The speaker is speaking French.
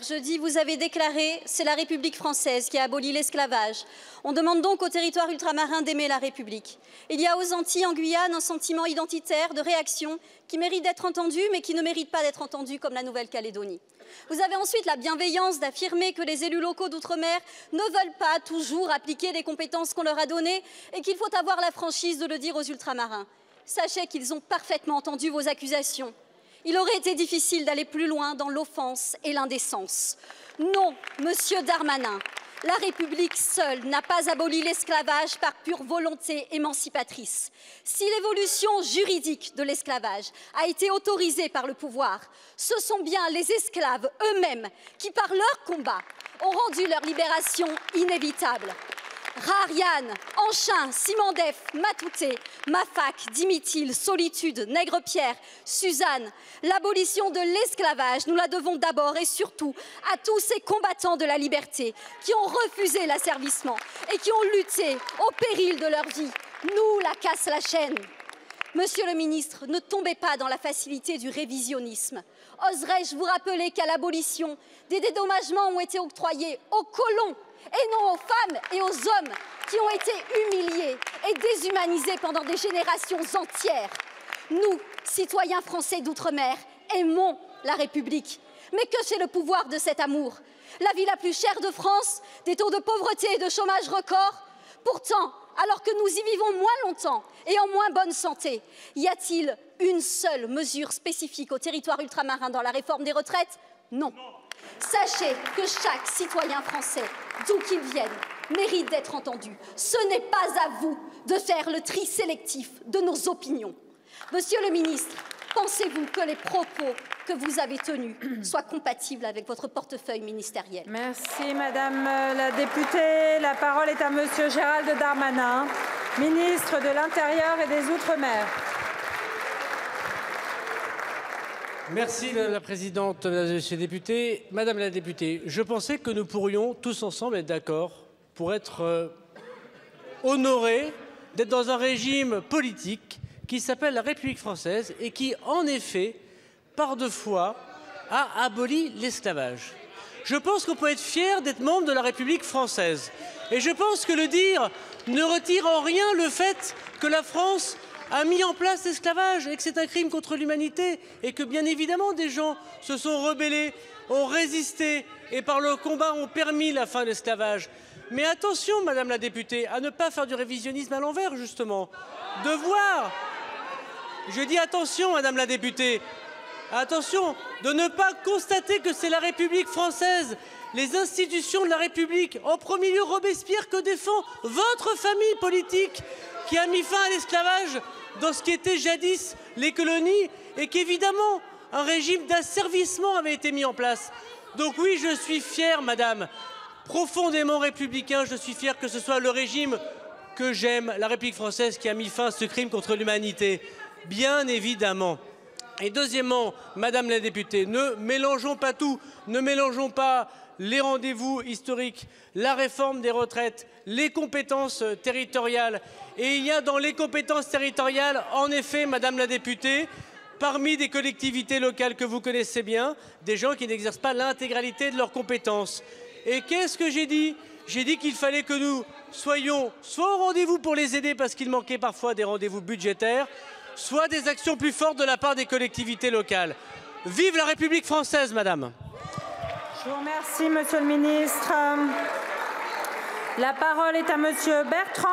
Jeudi, vous avez déclaré « c'est la République française qui a aboli l'esclavage ». On demande donc aux territoires ultramarins d'aimer la République. Il y a aux Antilles, en Guyane, un sentiment identitaire de réaction qui mérite d'être entendu, mais qui ne mérite pas d'être entendu comme la Nouvelle-Calédonie. Vous avez ensuite la bienveillance d'affirmer que les élus locaux d'outre-mer ne veulent pas toujours appliquer les compétences qu'on leur a données et qu'il faut avoir la franchise de le dire aux ultramarins. Sachez qu'ils ont parfaitement entendu vos accusations. Il aurait été difficile d'aller plus loin dans l'offense et l'indécence. Non, monsieur Darmanin, la République seule n'a pas aboli l'esclavage par pure volonté émancipatrice. Si l'évolution juridique de l'esclavage a été autorisée par le pouvoir, ce sont bien les esclaves eux-mêmes qui, par leur combat, ont rendu leur libération inévitable. Rariane, Anchin, Simandef, Matouté, Mafac, Dimitil, Solitude, Nègrepierre, Suzanne, l'abolition de l'esclavage, nous la devons d'abord et surtout à tous ces combattants de la liberté qui ont refusé l'asservissement et qui ont lutté au péril de leur vie. Nous la casse la chaîne. Monsieur le ministre, ne tombez pas dans la facilité du révisionnisme. Oserais-je vous rappeler qu'à l'abolition, des dédommagements ont été octroyés aux colons et non aux femmes et aux hommes qui ont été humiliés et déshumanisés pendant des générations entières. Nous, citoyens français d'outre-mer, aimons la République. Mais que fait le pouvoir de cet amour? La vie la plus chère de France, des taux de pauvreté et de chômage record? Pourtant, alors que nous y vivons moins longtemps et en moins bonne santé, y a-t-il une seule mesure spécifique au territoire ultramarin dans la réforme des retraites? Non. Sachez que chaque citoyen français, d'où qu'il vienne, mérite d'être entendu. Ce n'est pas à vous de faire le tri sélectif de nos opinions. Monsieur le ministre, pensez-vous que les propos que vous avez tenus soient compatibles avec votre portefeuille ministériel? Merci Madame la députée. La parole est à Monsieur Gérald Darmanin, ministre de l'Intérieur et des Outre-mer. Merci Madame la Présidente, Mesdames et Messieurs les députés. Madame la députée, je pensais que nous pourrions tous ensemble être d'accord pour être honorés d'être dans un régime politique qui s'appelle la République française et qui, en effet, par deux fois, a aboli l'esclavage. Je pense qu'on peut être fier d'être membre de la République française. Et je pense que le dire ne retire en rien le fait que la France a mis en place l'esclavage et que c'est un crime contre l'humanité et que bien évidemment des gens se sont rebellés, ont résisté et par le combat ont permis la fin de l'esclavage. Mais attention, Madame la députée, à ne pas faire du révisionnisme à l'envers, justement. De voir, je dis attention, Madame la députée, attention, de ne pas constater que c'est la République française, les institutions de la République, en premier lieu Robespierre, que défend votre famille politique, qui a mis fin à l'esclavage dans ce qui était jadis les colonies et qu'évidemment un régime d'asservissement avait été mis en place. Donc oui, je suis fier, Madame, profondément républicain, je suis fier que ce soit le régime que j'aime, la République française, qui a mis fin à ce crime contre l'humanité, bien évidemment. Et deuxièmement, Madame la députée, ne mélangeons pas tout, ne mélangeons pas les rendez-vous historiques, la réforme des retraites, les compétences territoriales. Et il y a dans les compétences territoriales, en effet, Madame la députée, parmi des collectivités locales que vous connaissez bien, des gens qui n'exercent pas l'intégralité de leurs compétences. Et qu'est-ce que j'ai dit? J'ai dit qu'il fallait que nous soyons soit au rendez-vous pour les aider parce qu'il manquait parfois des rendez-vous budgétaires, soit des actions plus fortes de la part des collectivités locales. Vive la République française, Madame! Je vous remercie, Monsieur le ministre. La parole est à Monsieur Bertrand